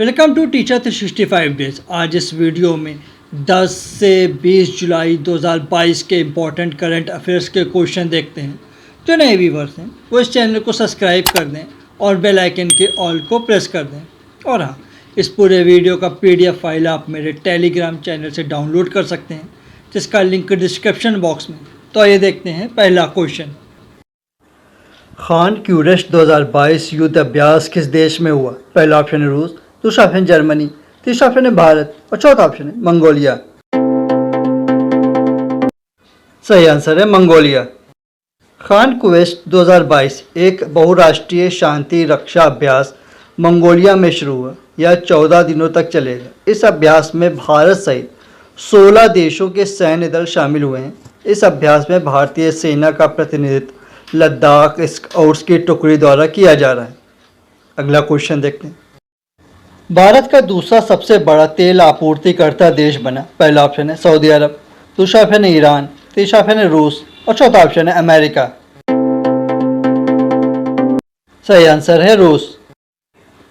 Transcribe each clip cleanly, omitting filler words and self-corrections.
Welcome to teacher 365 days. आज इस video में 10 से 20 जुलाई 2022 के इम्पोर्टेंट करंट अफेयर्स के क्वेश्चन देखते हैं। जो नए व्यूवर्स हैं वो इस चैनल को सब्सक्राइब कर दें और बेल आइकन के ऑल को प्रेस कर दें। और हाँ, इस पूरे वीडियो का PDF फाइल आप मेरे टेलीग्राम चैनल से डाउनलोड कर सकते हैं, जिसका लिंक डिस्क्रिप्शन बॉक्स में। तो आइए देखते हैं पहला क्वेश्चन। खान क्यूरेस्ट 2022 युद्ध अभ्यास किस देश में हुआ? पहला ऑप्शन है रूस, दूसरा ऑप्शन जर्मनी, तीसरा ऑप्शन है भारत और चौथा ऑप्शन है मंगोलिया। सही आंसर है मंगोलिया। खान क्वेस्ट 2022 एक बहुराष्ट्रीय शांति रक्षा अभ्यास मंगोलिया में शुरू हुआ। यह 14 दिनों तक चलेगा। इस अभ्यास में भारत सहित 16 देशों के सैन्य दल शामिल हुए हैं। इस अभ्यास में भारतीय सेना का प्रतिनिधित्व लद्दाख स्काउट्स की टुकड़ी द्वारा किया जा रहा है। अगला क्वेश्चन देखते हैं। भारत का दूसरा सबसे बड़ा तेल आपूर्तिकर्ता देश बना। पहला ऑप्शन है सऊदी अरब, दूसरा ऑप्शन है ईरान, तीसरा ऑप्शन है रूस और चौथा ऑप्शन है अमेरिका। सही आंसर है रूस।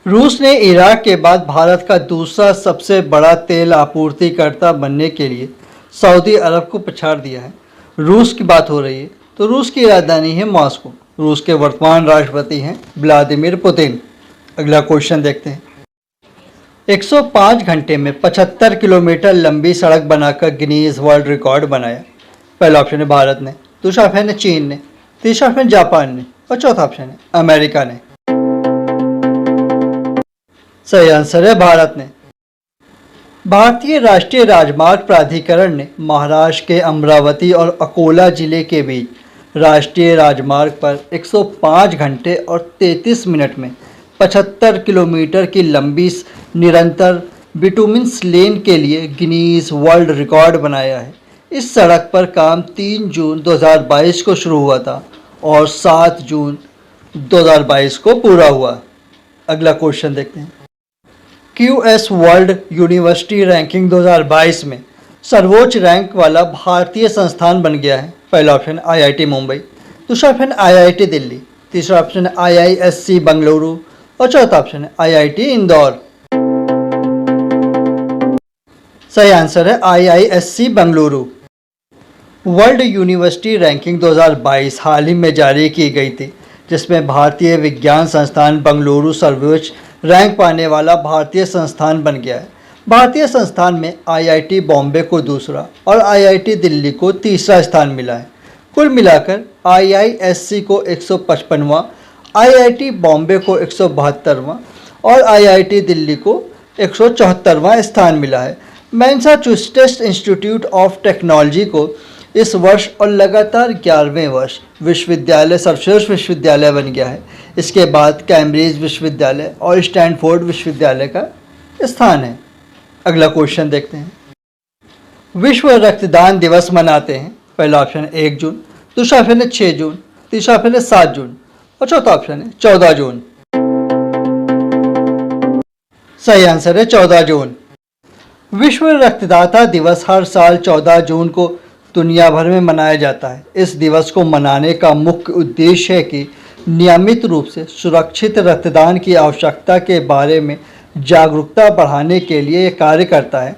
रूस ने इराक के बाद भारत का दूसरा सबसे बड़ा तेल आपूर्तिकर्ता बनने के लिए सऊदी अरब को पछाड़ दिया है। रूस की बात हो रही है तो रूस की राजधानी है मॉस्को। रूस के वर्तमान राष्ट्रपति हैं व्लादिमीर पुतिन। अगला क्वेश्चन देखते हैं। 105 घंटे में 75 किलोमीटर लंबी सड़क बनाकर गिनीज वर्ल्ड रिकॉर्ड बनाया। पहला ऑप्शन है भारत ने, दूसरा ऑप्शन है चीन ने, तीसरा ऑप्शन जापान ने और चौथा ऑप्शन है अमेरिका ने। सही आंसर है भारत ने। भारतीय राष्ट्रीय राजमार्ग प्राधिकरण ने महाराष्ट्र के अमरावती और अकोला जिले के बीच राष्ट्रीय राजमार्ग पर 105 घंटे और 33 मिनट में 75 किलोमीटर की लंबी निरंतर बिटुमिन्स लेन के लिए गिनीज वर्ल्ड रिकॉर्ड बनाया है। इस सड़क पर काम 3 जून 2022 को शुरू हुआ था और 7 जून 2022 को पूरा हुआ। अगला क्वेश्चन देखते हैं। QS वर्ल्ड यूनिवर्सिटी रैंकिंग 2022 में सर्वोच्च रैंक वाला भारतीय संस्थान बन गया है। पहला ऑप्शन IIT मुंबई, दूसरा ऑप्शन IIT दिल्ली, तीसरा ऑप्शन IISc बंगलुरु और चौथा ऑप्शन है IIT इंदौर। सही आंसर है IISc Bengaluru. World university ranking 2022 हाल ही में जारी की गई थी, जिसमें भारतीय विज्ञान संस्थान बंगलुरु सर्वोच्च रैंक पाने वाला भारतीय संस्थान बन गया है। भारतीय संस्थान में IIT बॉम्बे को दूसरा और IIT दिल्ली को तीसरा स्थान मिला है। कुल मिलाकर IISc को 155वां, IIT बॉम्बे को 172वां और IIT दिल्ली को 174वां स्थान मिला है। मैसाचुसेट्स इंस्टीट्यूट ऑफ टेक्नोलॉजी को इस वर्ष और लगातार 11वें वर्ष विश्वविद्यालय सर्वश्रेष्ठ विश्वविद्यालय बन गया है। इसके बाद कैम्ब्रिज विश्वविद्यालय और स्टैनफोर्ड विश्वविद्यालय का स्थान है। अगला क्वेश्चन देखते हैं। विश्व रक्तदान दिवस मनाते हैं। पहला ऑप्शन है 1 जून, दूसरा ऑप्शन है 6 जून, तीसरा ऑप्शन है 7 जून और चौथा ऑप्शन है 14 जून। सही आंसर है 14 जून। विश्व रक्तदाता दिवस हर साल 14 जून को दुनिया भर में मनाया जाता है। इस दिवस को मनाने का मुख्य उद्देश्य है कि नियमित रूप से सुरक्षित रक्तदान की आवश्यकता के बारे में जागरूकता बढ़ाने के लिए यह कार्य करता है,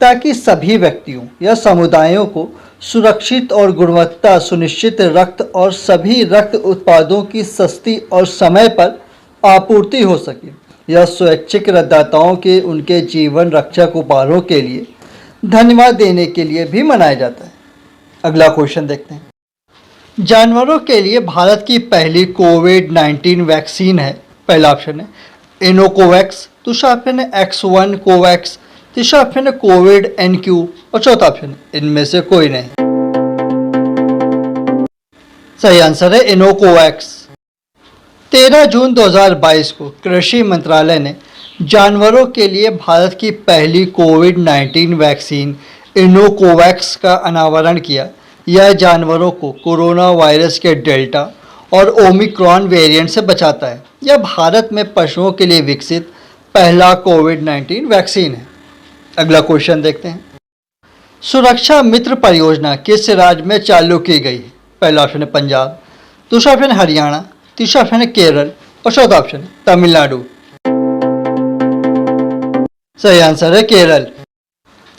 ताकि सभी व्यक्तियों या समुदायों को सुरक्षित और गुणवत्ता सुनिश्चित रक्त और सभी रक्त उत्पादों की सस्ती और समय पर आपूर्ति हो सके। यह स्वैच्छिक रक्तदाताओं के उनके जीवन रक्षक उपहारों के लिए धन्यवाद देने के लिए भी मनाया जाता है। अगला क्वेश्चन देखते हैं। जानवरों के लिए भारत की पहली कोविड-19 वैक्सीन है। पहला ऑप्शन है इनोकोवैक्स, दूसरा ऑप्शन है X1 कोवैक्स, तीसरा ऑप्शन है कोविड NQ और चौथा ऑप्शन है इनमें से कोई नहीं। सही आंसर है इनोकोवैक्स। 13 जून 2022 को कृषि मंत्रालय ने जानवरों के लिए भारत की पहली कोविड-19 वैक्सीन इनोकोवैक्स का अनावरण किया। यह जानवरों को कोरोना वायरस के डेल्टा और ओमिक्रॉन वेरिएंट से बचाता है। यह भारत में पशुओं के लिए विकसित पहला कोविड-19 वैक्सीन है। अगला क्वेश्चन देखते हैं। सुरक्षा मित्र परियोजना किस राज्य में चालू की गई है? पहला ऑप्शन है पंजाब, दूसरा ऑप्शन है हरियाणा, तीसरा ऑप्शन है केरल और चौथा ऑप्शन है तमिलनाडु। सही आंसर है केरल।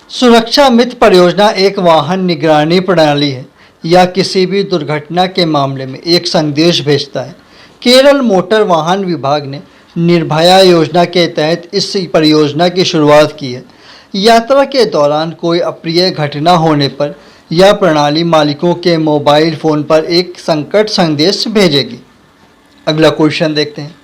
सुरक्षा मित्र परियोजना एक वाहन निगरानी प्रणाली है या किसी भी दुर्घटना के मामले में एक संदेश भेजता है। केरल मोटर वाहन विभाग ने निर्भया योजना के तहत इस परियोजना की शुरुआत की है। यात्रा के दौरान कोई अप्रिय घटना होने पर यह प्रणाली मालिकों के मोबाइल फ़ोन पर एक संकट संदेश भेजेगी। अगला क्वेश्चन देखते हैं।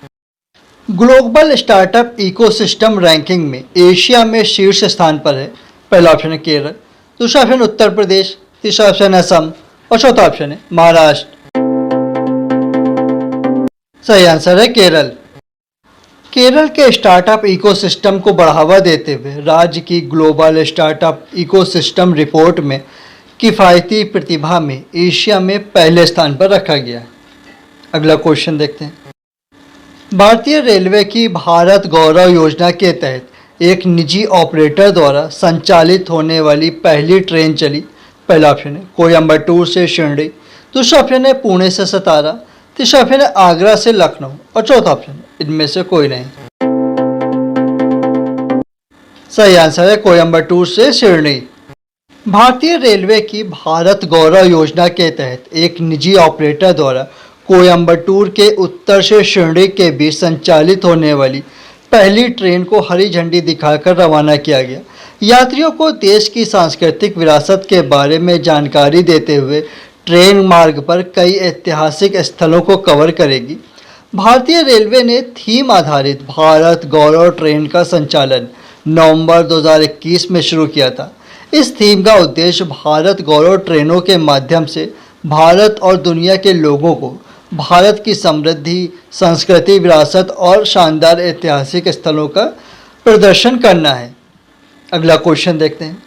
ग्लोबल स्टार्टअप इकोसिस्टम रैंकिंग में एशिया में शीर्ष स्थान पर है। पहला ऑप्शन है केरल, दूसरा ऑप्शन उत्तर प्रदेश, तीसरा ऑप्शन है असम और चौथा ऑप्शन है महाराष्ट्र। सही आंसर है केरल। केरल के स्टार्टअप इकोसिस्टम को बढ़ावा देते हुए राज्य की ग्लोबल स्टार्टअप इकोसिस्टम रिपोर्ट में किफ़ायती प्रतिभा में एशिया में पहले स्थान पर रखा गया है। अगला क्वेश्चन देखते हैं। भारतीय रेलवे की भारत गौरव योजना के तहत एक निजी ऑपरेटर द्वारा संचालित होने वाली पहली ट्रेन चली। पहला ऑप्शन है कोयम्बटूर से शिरडी, दूसरा ऑप्शन है पुणे से सतारा, तीसरा ऑप्शन है आगरा से लखनऊ और चौथा ऑप्शन इनमें से कोई नहीं। सही आंसर है कोयम्बटूर से शिरडी। भारतीय रेलवे की भारत गौरव योजना के तहत एक निजी ऑपरेटर द्वारा कोयम्बटूर के उत्तर से शिरडी के बीच संचालित होने वाली पहली ट्रेन को हरी झंडी दिखाकर रवाना किया गया। यात्रियों को देश की सांस्कृतिक विरासत के बारे में जानकारी देते हुए ट्रेन मार्ग पर कई ऐतिहासिक स्थलों को कवर करेगी। भारतीय रेलवे ने थीम आधारित भारत गौरव ट्रेन का संचालन नवंबर 2021 में शुरू किया था। इस थीम का उद्देश्य भारत गौरव ट्रेनों के माध्यम से भारत और दुनिया के लोगों को भारत की समृद्धि, संस्कृति, विरासत और शानदार ऐतिहासिक स्थलों का प्रदर्शन करना है। अगला क्वेश्चन देखते हैं।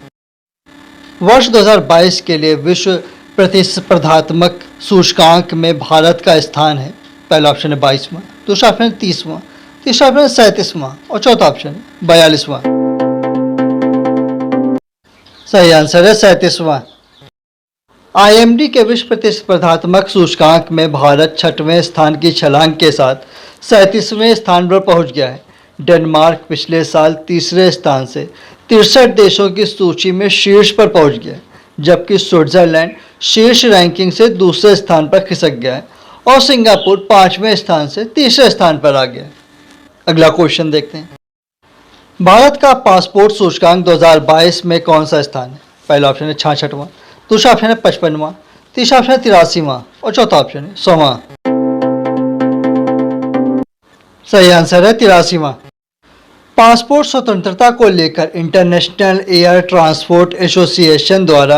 वर्ष 2022 के लिए विश्व प्रतिस्पर्धात्मक सूचकांक में भारत का स्थान है। पहला ऑप्शन है 22वां, दूसरा ऑप्शन है 30वां, तीसरा ऑप्शन है 37वां और चौथा ऑप्शन है 42वां। सही आंसर है 37वां। IMD के विश्व प्रतिस्पर्धात्मक सूचकांक में भारत 6वें स्थान की छलांग के साथ 37वें स्थान पर पहुंच गया है। डेनमार्क पिछले साल तीसरे स्थान से 63 देशों की सूची में शीर्ष पर पहुंच गया है, जबकि स्विट्जरलैंड शीर्ष रैंकिंग से दूसरे स्थान पर खिसक गया है और सिंगापुर 5वें स्थान से तीसरे स्थान पर आ गया है। अगला क्वेश्चन देखते हैं। भारत का पासपोर्ट सूचकांक 2022 में कौन सा स्थान है? पहला ऑप्शन है 66वां, दूसरा ऑप्शन है 55वां, तीसरा ऑप्शन है 83वां और चौथा ऑप्शन है 100वां। सही आंसर है 83वां। पासपोर्ट स्वतंत्रता को लेकर इंटरनेशनल एयर ट्रांसपोर्ट एसोसिएशन द्वारा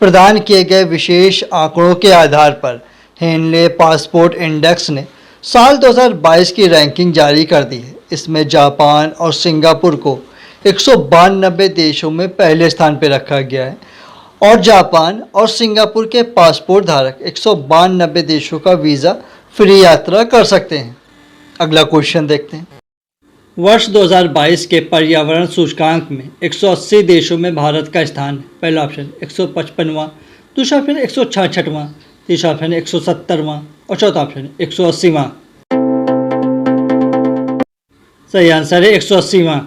प्रदान किए गए विशेष आंकड़ों के आधार पर हेनले पासपोर्ट इंडेक्स ने साल 2022 की रैंकिंग जारी कर दी है। इसमें जापान और सिंगापुर को 192 देशों में पहले स्थान पर रखा गया है और जापान और सिंगापुर के पासपोर्ट धारक 192 देशों का वीज़ा फ्री यात्रा कर सकते हैं। अगला क्वेश्चन देखते हैं। वर्ष 2022 के पर्यावरण सूचकांक में 180 देशों में भारत का स्थान है। पहला ऑप्शन 155वां, दूसरा ऑप्शन 166वां, तीसरा ऑप्शन 170वां और चौथा ऑप्शन 180वां। सही आंसर है 180वां।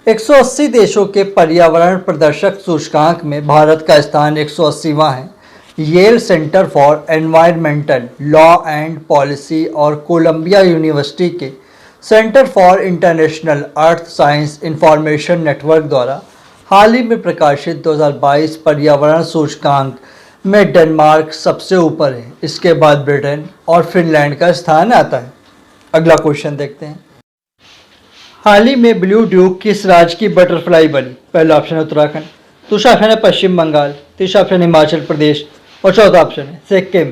180 देशों के पर्यावरण प्रदर्शक सूचकांक में भारत का स्थान 180वां है। Yale centre for environmental law and policy और कोलंबिया यूनिवर्सिटी के centre for international earth science information network द्वारा हाल ही में प्रकाशित 2022 पर्यावरण सूचकांक में डेनमार्क सबसे ऊपर है। इसके बाद ब्रिटेन और फिनलैंड का स्थान आता है। अगला क्वेश्चन देखते हैं। हाल ही में ब्लू ड्यूक किस राज्य की बटरफ्लाई बनी? पहला ऑप्शन है उत्तराखंड, दूसरा ऑप्शन है पश्चिम बंगाल, तीसरा ऑप्शन है हिमाचल प्रदेश और चौथा ऑप्शन है सिक्किम।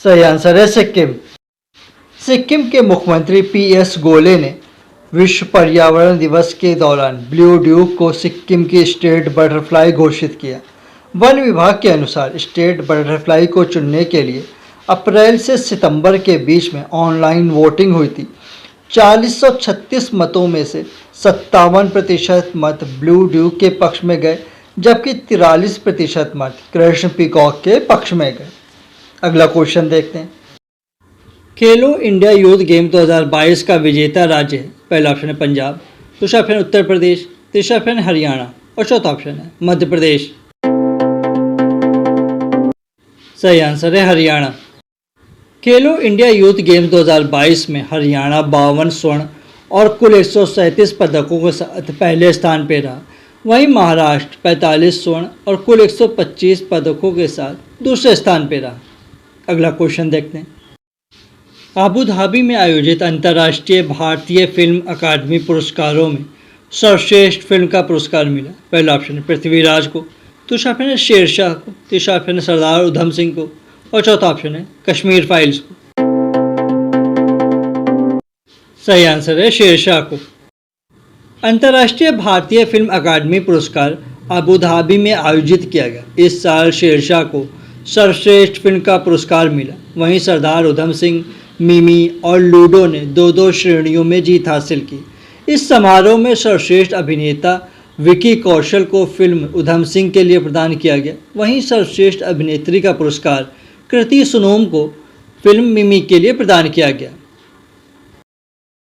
सही आंसर है सिक्किम। सिक्किम के मुख्यमंत्री PS गोले ने विश्व पर्यावरण दिवस के दौरान ब्लू ड्यूक को सिक्किम की स्टेट बटरफ्लाई घोषित किया। वन विभाग के अनुसार स्टेट बटरफ्लाई को चुनने के लिए अप्रैल से सितंबर के बीच में ऑनलाइन वोटिंग हुई थी। 436 मतों में से 57% मत ब्लू ड्यूक के पक्ष में गए, जबकि 43% मत कृष्ण पीकॉक के पक्ष में गए। अगला क्वेश्चन देखते हैं। खेलो इंडिया यूथ गेम 2022 का विजेता राज्य है। पहला ऑप्शन है पंजाब, दूसरा ऑप्शन है उत्तर प्रदेश, तीसरा ऑप्शन है हरियाणा और चौथा ऑप्शन है मध्य प्रदेश। सही आंसर है हरियाणा। खेलो इंडिया यूथ गेम्स 2022 में हरियाणा 52 स्वर्ण और कुल 137 पदकों के साथ पहले स्थान पर रहा। वहीं महाराष्ट्र 45 स्वर्ण और कुल 125 पदकों के साथ दूसरे स्थान पर रहा। अगला क्वेश्चन देखते हैं। आबू धाबी में आयोजित अंतर्राष्ट्रीय भारतीय फिल्म अकादमी पुरस्कारों में सर्वश्रेष्ठ फिल्म का पुरस्कार मिला। पहला ऑप्शन है पृथ्वीराज को, दूसरा ऑप्शन है शेरशाह को, तीसरा ऑप्शन है सरदार उधम सिंह को और चौथा ऑप्शन है कश्मीर फाइल्स को। सही आंसर है शेरशाह को। अंतर्राष्ट्रीय भारतीय फिल्म अकादमी पुरस्कार आबू धाबी में आयोजित किया गया। इस साल शेरशाह को सर्वश्रेष्ठ फिल्म का पुरस्कार मिला। वहीं सरदार उधम सिंह, मिमी और लूडो ने 2-2 श्रेणियों में जीत हासिल की। इस समारोह में सर्वश्रेष्ठ अभिनेता विकी कौशल को फिल्म उधम सिंह के लिए प्रदान किया गया। वहीं सर्वश्रेष्ठ अभिनेत्री का पुरस्कार कृति सुनोम को फिल्म मिमी के लिए प्रदान किया गया।